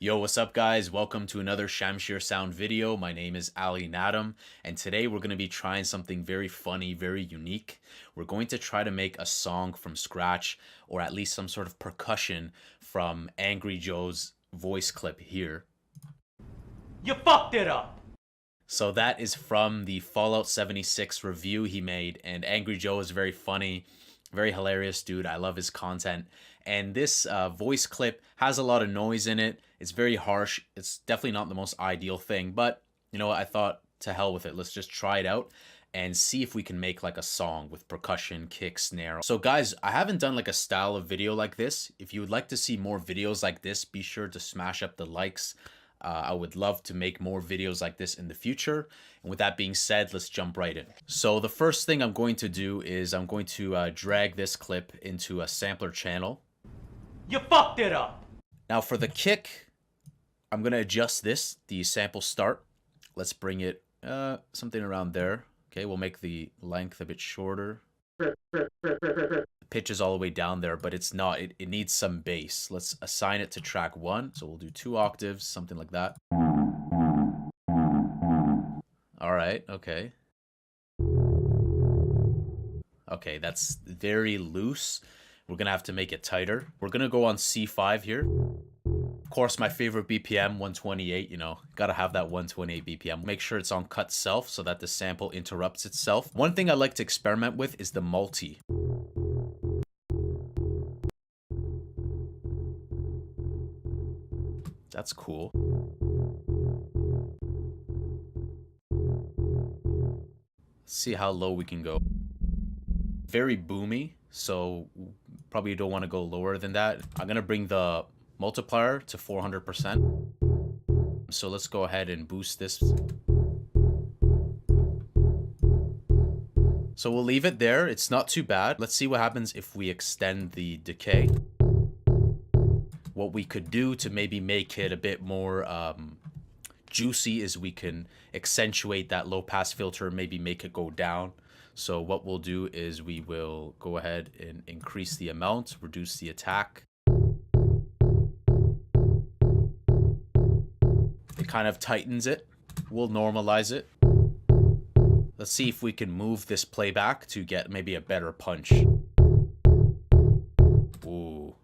Yo, what's up guys? Welcome to another Shamshir Sound video. My name is Ali Nadem, and today we're going to be trying something very funny, very unique. We're going to try to make a song from scratch, or at least some sort of percussion from Angry Joe's voice clip here. You fucked it up! So that is from the Fallout 76 review he made, and Angry Joe is very funny, very hilarious dude. I love his content. And this voice clip has a lot of noise in it. It's very harsh. It's definitely not the most ideal thing, but you know what? I thought, to hell with it. Let's just try it out and see if we can make like a song with percussion, kick, snare. So guys, I haven't done like a style of video like this. If you would like to see more videos like this, be sure to smash up the likes. I would love to make more videos like this in the future. And with that being said, let's jump right in. So the first thing I'm going to do is I'm going to drag this clip into a sampler channel. You fucked it up! Now for the kick, I'm going to adjust this, the sample start. Let's bring it something around there. Okay, we'll make the length a bit shorter. The pitch is all the way down there, but it's not. It needs some bass. Let's assign it to track 1. So we'll do 2 octaves, something like that. All right, okay. Okay, that's very loose. We're going to have to make it tighter. We're going to go on C5 here. Of course, my favorite BPM, 128, you know, gotta have that 128 BPM. Make sure it's on cut self so that the sample interrupts itself. One thing I like to experiment with is the multi. That's cool. Let's see how low we can go. Very boomy, so probably don't want to go lower than that. I'm gonna bring the multiplier to 400%. So let's go ahead and boost this. So we'll leave it there. It's not too bad. Let's see what happens if we extend the decay. What we could do to maybe make it a bit more juicy is we can accentuate that low pass filter, maybe make it go down. So what we'll do is we will go ahead and increase the amount, reduce the attack. It kind of tightens it. We'll normalize it. Let's see if we can move this playback to get maybe a better punch. Ooh,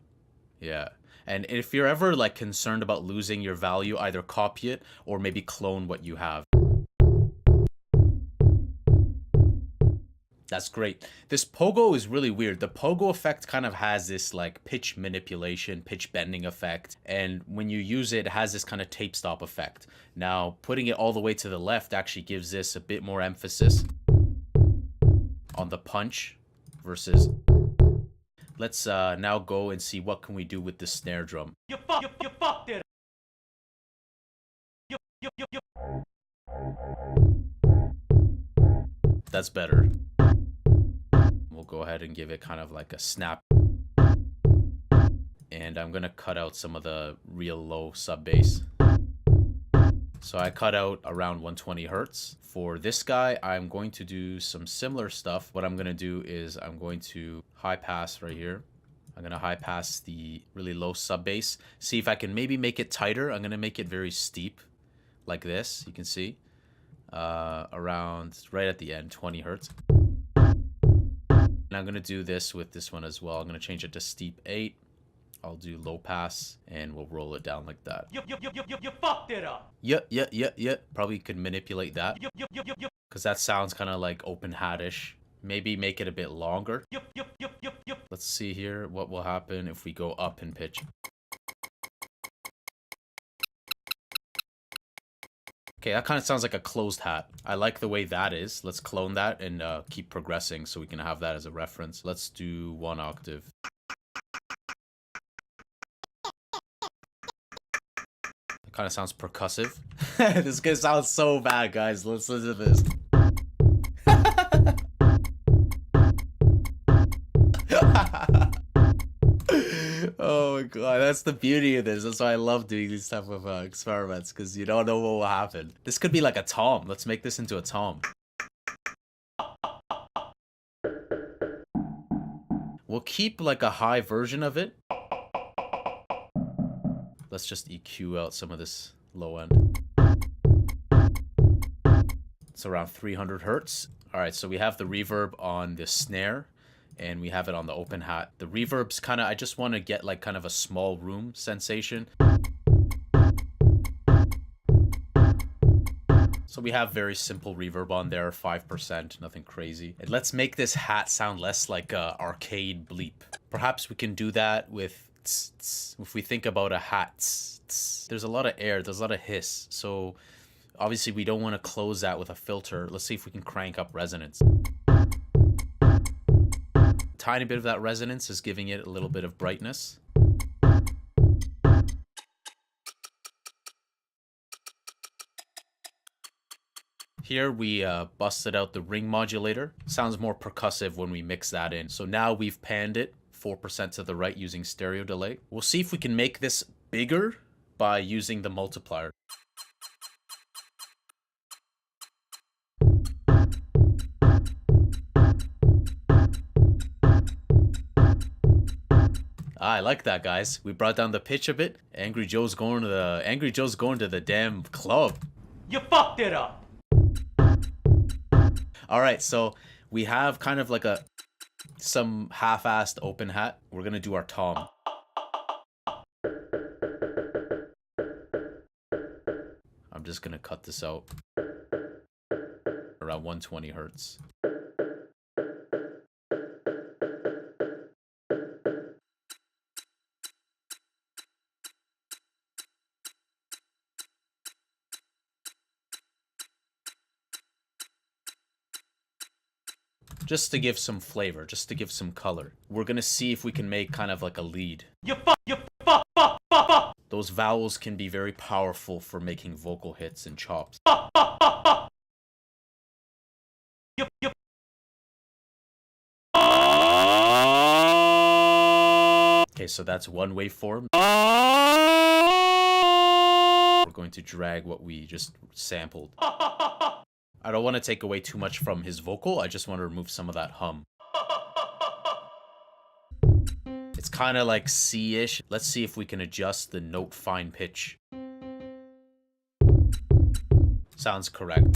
yeah. And if you're ever like concerned about losing your value, either copy it or maybe clone what you have. That's great. This pogo is really weird. The pogo effect kind of has this like pitch manipulation, pitch bending effect. And when you use it, it has this kind of tape stop effect. Now, putting it all the way to the left actually gives this a bit more emphasis on the punch versus... Let's now go and see what can we do with the snare drum. You fucked it! That's better. We'll go ahead and give it kind of like a snap. And I'm gonna cut out some of the real low sub bass. So I cut out around 120 hertz. For this guy, I'm going to do some similar stuff. What I'm gonna do is I'm going to high pass right here. I'm gonna high pass the really low sub bass. See if I can maybe make it tighter. I'm gonna make it very steep like this. You can see around right at the end, 20 hertz. And I'm gonna do this with this one as well. I'm gonna change it to steep 8. I'll do low pass and we'll roll it down like that. You fucked it up! Yeah. Probably could manipulate that. Because that sounds kind of like open hat-ish. Maybe make it a bit longer. Let's see here what will happen if we go up in pitch. Okay, that kind of sounds like a closed hat. I like the way that is. Let's clone that and keep progressing so we can have that as a reference. Let's do 1 octave. It kind of sounds percussive. This guy sounds so bad, guys. Let's listen to this. Oh my god, that's the beauty of this. That's why I love doing these type of experiments, because you don't know what will happen. This could be like a tom. Let's make this into a tom. We'll keep like a high version of it. Let's just EQ out some of this low end. It's around 300 hertz. All right, so we have the reverb on the snare and we have it on the open hat. The reverb's kind of, I just want to get like kind of a small room sensation. So we have very simple reverb on there, 5%, nothing crazy. And let's make this hat sound less like a arcade bleep. Perhaps we can do that with tss, tss. If we think about a hat, tss, tss. There's a lot of air, there's a lot of hiss. So obviously we don't want to close that with a filter. Let's see if we can crank up resonance. Tiny bit of that resonance is giving it a little bit of brightness. Here we busted out the ring modulator. Sounds more percussive when we mix that in. So now we've panned it 4% to the right using stereo delay. We'll see if we can make this bigger by using the multiplier. I like that, guys. We brought down the pitch a bit. Angry Joe's going to the damn club. You fucked it up. All right, so we have kind of like some half-assed open hat. We're gonna do our tom. I'm just gonna cut this out around 120 hertz. Just to give some flavor, just to give some color. We're gonna see if we can make kind of like a lead. You fuck. Those vowels can be very powerful for making vocal hits and chops. You. Okay, so that's one waveform. We're going to drag what we just sampled. I don't want to take away too much from his vocal. I just want to remove some of that hum. It's kind of like C-ish. Let's see if we can adjust the note fine pitch. Sounds correct.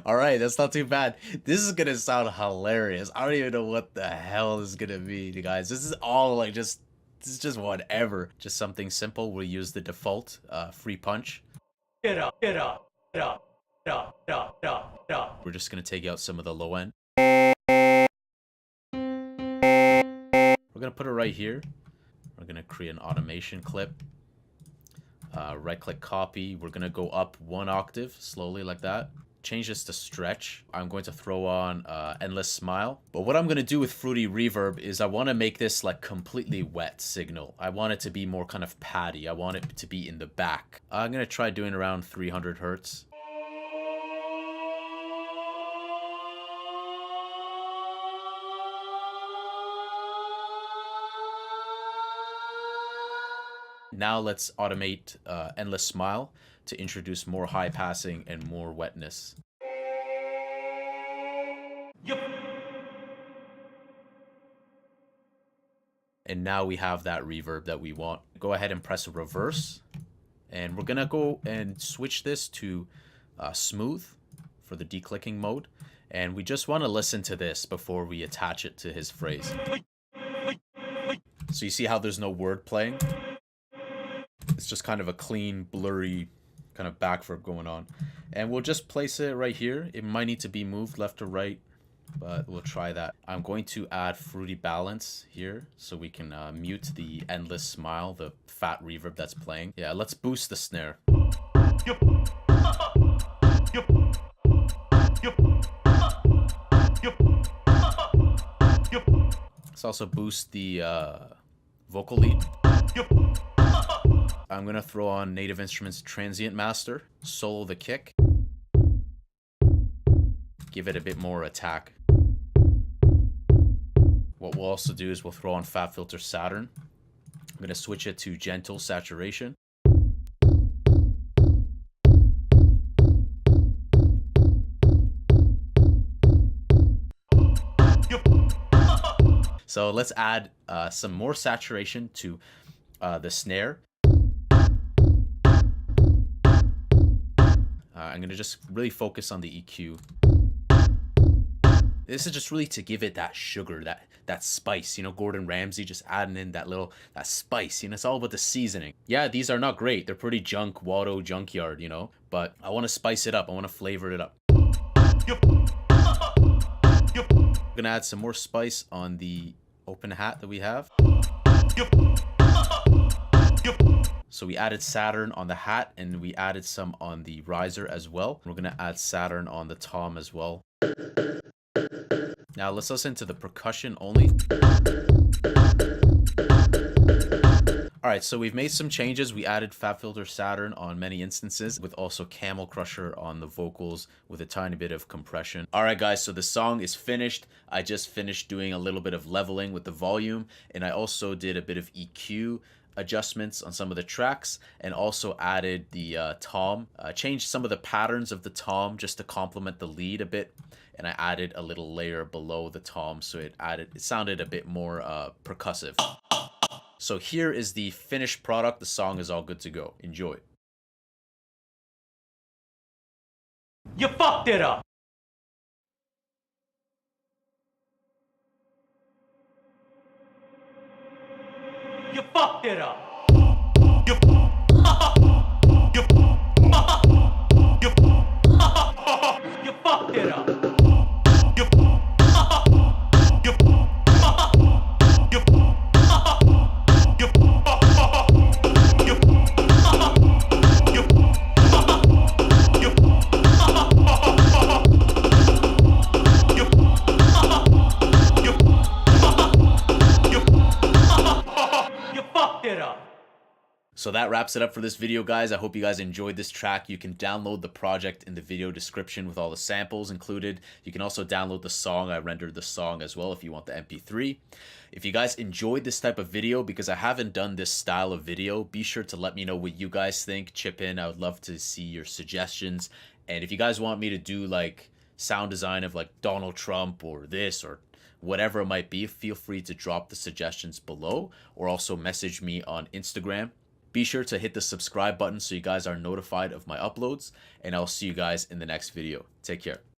Alright, that's not too bad. This is gonna sound hilarious. I don't even know what the hell this is gonna be, guys. This is all like this is just whatever. Just something simple. We'll use the default free punch. Get up. We're just gonna take out some of the low end. We're gonna put it right here. We're gonna create an automation clip. Right click copy. We're gonna go up 1 octave slowly like that. Change this to stretch. I'm going to throw on endless smile. But what I'm going to do with fruity reverb is I want to make this like completely wet signal. I want it to be more kind of patty. I want it to be in the back. I'm going to try doing around 300 hertz. Now let's automate endless smile to introduce more high passing and more wetness. And now we have that reverb that we want. Go ahead and press reverse. And we're gonna go and switch this to smooth for the declicking mode. And we just want to listen to this before we attach it to his phrase. So you see how there's no word playing? It's just kind of a clean, blurry kind of backverb going on. And we'll just place it right here. It might need to be moved left or right, but we'll try that. I'm going to add fruity balance here so we can mute the endless smile, the fat reverb that's playing. Yeah, let's boost the snare. Let's also boost the vocal lead. I'm gonna throw on Native Instruments Transient Master, solo the kick, give it a bit more attack. What we'll also do is we'll throw on Fat Filter Saturn. I'm gonna switch it to gentle saturation. So let's add some more saturation to the snare. I'm gonna just really focus on the EQ. This is just really to give it that sugar, that spice. You know, Gordon Ramsay just adding in that spice. You know, it's all about the seasoning. Yeah, these are not great. They're pretty junk, Watto junkyard. You know, but I want to spice it up. I want to flavor it up. I'm gonna add some more spice on the open hat that we have. So we added Saturn on the hat, and we added some on the riser as well. We're gonna add Saturn on the tom as well. Now let's listen to the percussion only. Alright, so we've made some changes. We added Fab Filter Saturn on many instances, with also Camel Crusher on the vocals with a tiny bit of compression. Alright guys, so the song is finished. I just finished doing a little bit of leveling with the volume, and I also did a bit of EQ adjustments on some of the tracks, and also added the tom. Changed some of the patterns of the tom just to complement the lead a bit, and I added a little layer below the tom, so it sounded a bit more percussive. So here is the finished product. The song is all good to go. Enjoy. You fucked it up. You fucked it up. You fucked it up. So that wraps it up for this video, guys. I hope you guys enjoyed this track. You can download the project in the video description with all the samples included. You can also download the song. I rendered the song as well if you want the MP3. If you guys enjoyed this type of video, because I haven't done this style of video, be sure to let me know what you guys think. Chip in. I would love to see your suggestions. And if you guys want me to do like sound design of like Donald Trump or this or whatever it might be, feel free to drop the suggestions below, or also message me on Instagram. Be sure to hit the subscribe button so you guys are notified of my uploads, and I'll see you guys in the next video. Take care.